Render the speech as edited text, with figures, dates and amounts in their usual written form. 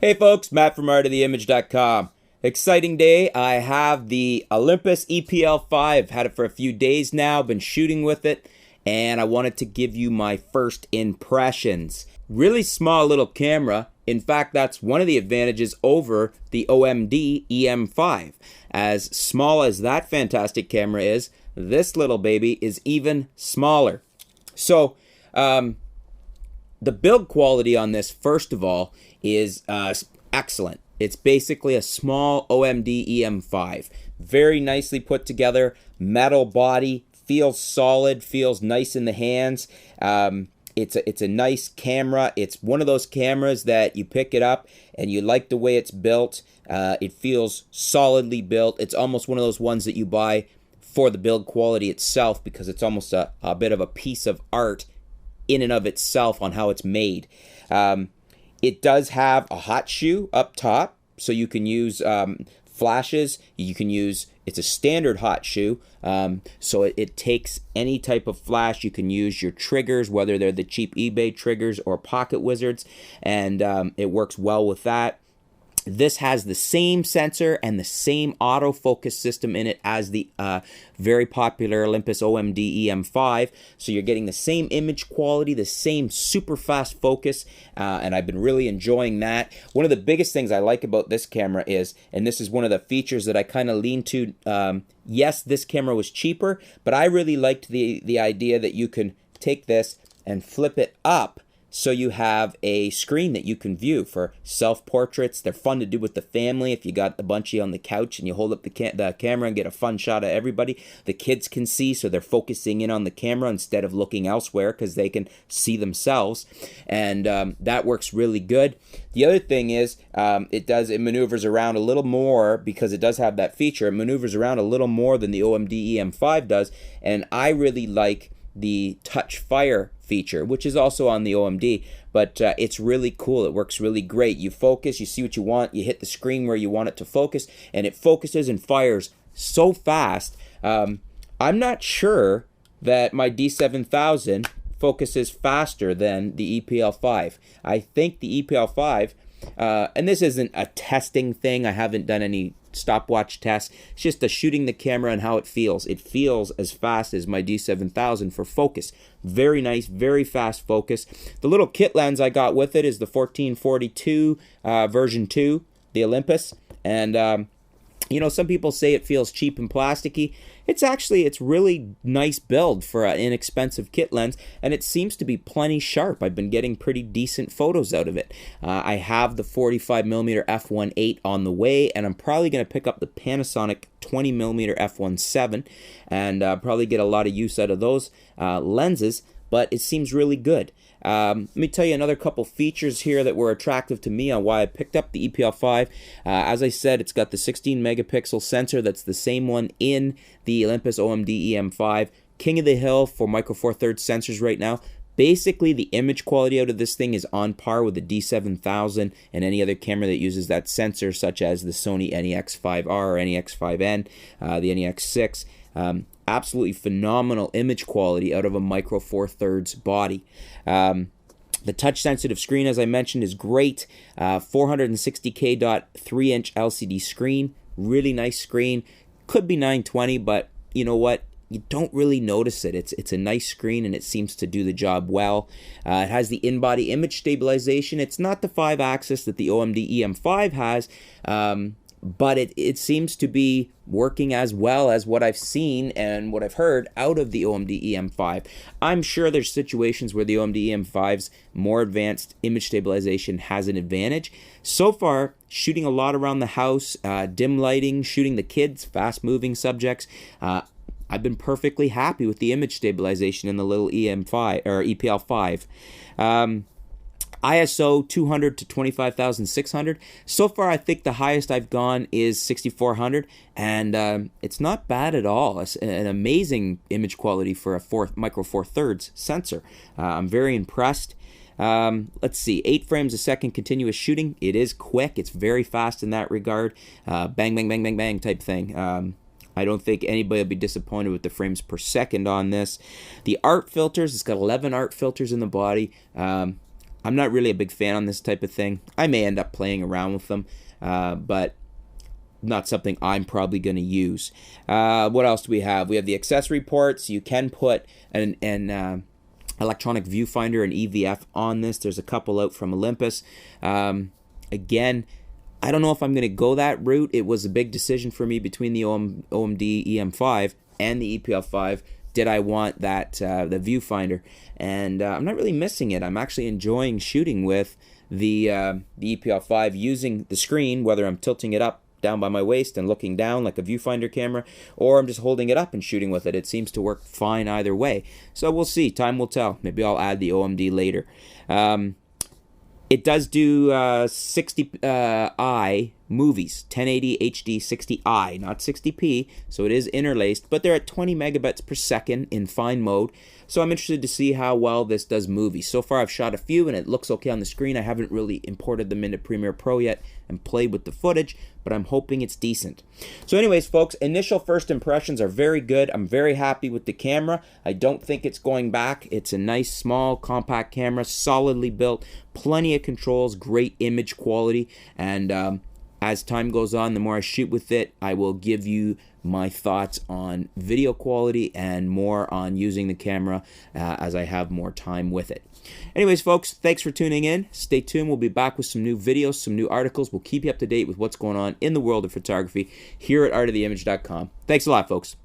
Hey folks, Matt from artoftheimage.com. Exciting day. I have the Olympus EPL5. Had it for a few days now, been shooting with it, and I wanted to give you my first impressions. Really small little camera. In fact, that's one of the advantages over the OMD EM5. As small as that fantastic camera is, this little baby is even smaller. So, the build quality on this, first of all, is excellent. It's basically a small OMD EM5. Very nicely put together, metal body, feels solid, feels nice in the hands. It's a nice camera. It's one of those cameras that you pick it up and you like the way it's built. It feels solidly built. It's almost one of those ones that you buy for the build quality itself because it's almost a bit of a piece of art in and of itself on how it's made. It does have a hot shoe up top, so you can use flashes. You can use, it's a standard hot shoe, so it takes any type of flash. You can use your triggers, whether they're the cheap eBay triggers or Pocket Wizards, and it works well with that. This has the same sensor and the same autofocus system in it as the very popular Olympus OMD EM5. So you're getting the same image quality, the same super fast focus, and I've been really enjoying that. One of the biggest things I like about this camera is, and this is one of the features that I kind of lean to, yes, this camera was cheaper, but I really liked the idea that you can take this and flip it up so you have a screen that you can view for self-portraits. They're fun to do with the family. If you got a bunch of you on the couch and you hold up the camera and get a fun shot of everybody, the kids can see, so they're focusing in on the camera instead of looking elsewhere because they can see themselves. And that works really good. The other thing is it maneuvers around a little more because it does have that feature. It maneuvers around a little more than the OMD EM5 does, and I really like the touch fire feature, which is also on the OMD, but it's really cool. It works really great. You focus, you see what you want, you hit the screen where you want it to focus, and it focuses and fires so fast. I'm not sure that my D7000 focuses faster than the EPL5. I think the EPL5, and this isn't a testing thing, I haven't done any stopwatch tests, it's just the shooting the camera and how it feels. It feels as fast as my D7000 for focus. Very nice, very fast focus. The little kit lens I got with it is the 1442 version 2, the Olympus, and you know, some people say it feels cheap and plasticky. It's really nice build for an inexpensive kit lens, and it seems to be plenty sharp. I've been getting pretty decent photos out of it. I have the 45mm f1.8 on the way, and I'm probably going to pick up the Panasonic 20mm f1.7 and probably get a lot of use out of those lenses, but it seems really good. Let me tell you another couple features here that were attractive to me on why I picked up the EPL5. As I said, it's got the 16 megapixel sensor. That's the same one in the Olympus OMD EM5. King of the hill for micro four thirds sensors right now. Basically, the image quality out of this thing is on par with the D7000 and any other camera that uses that sensor, such as the Sony NEX5R or NEX5N, the NEX6. Absolutely phenomenal image quality out of a micro four thirds body. The touch sensitive screen, as I mentioned, is great. 460K 3-inch LCD screen, really nice screen. Could be 920, but you know what? You don't really notice it. It's a nice screen and it seems to do the job well. It has the in-body image stabilization. It's not the 5-axis that the OMD EM5 has, but it seems to be working as well as what I've seen and what I've heard out of the OMD EM5. I'm sure there's situations where the OMD EM5's more advanced image stabilization has an advantage. So far, shooting a lot around the house, dim lighting, shooting the kids, fast-moving subjects, I've been perfectly happy with the image stabilization in the little EM5 or EPL5. ISO 200 to 25,600. So far, I think the highest I've gone is 6,400, and it's not bad at all. It's an amazing image quality for a micro four thirds sensor. I'm very impressed. Let's see, 8 frames a second continuous shooting. It is quick. It's very fast in that regard. Bang, bang, bang, bang, bang type thing. I don't think anybody will be disappointed with the frames per second on this. The art filters, it's got 11 art filters in the body. I'm not really a big fan on this type of thing. I may end up playing around with them, but not something I'm probably going to use. What else do we have? We have the accessory ports. You can put an electronic viewfinder and EVF on this. There's a couple out from Olympus. Again, I don't know if I'm going to go that route. It was a big decision for me between the OMD EM5 and the EPL5. Did I want that the viewfinder? And I'm not really missing it. I'm actually enjoying shooting with the EPL5 using the screen, whether I'm tilting it up down by my waist and looking down like a viewfinder camera, or I'm just holding it up and shooting with it. It seems to work fine either way. So we'll see. Time will tell. Maybe I'll add the OMD later. It does do 60i movies, 1080 HD 60i, not 60p, so it is interlaced, but they're at 20 megabits per second in fine mode, so I'm interested to see how well this does movies. So far I've shot a few and it looks okay on the screen. I haven't really imported them into Premiere Pro yet and played with the footage, but I'm hoping it's decent. So anyways, folks, initial first impressions are very good. I'm very happy with the camera. I don't think it's going back. It's a nice, small, compact camera, solidly built, plenty of controls, great image quality, and as time goes on, the more I shoot with it, I will give you my thoughts on video quality and more on using the camera as I have more time with it. Anyways, folks, thanks for tuning in. Stay tuned. We'll be back with some new videos, some new articles. We'll keep you up to date with what's going on in the world of photography here at artoftheimage.com. Thanks a lot, folks.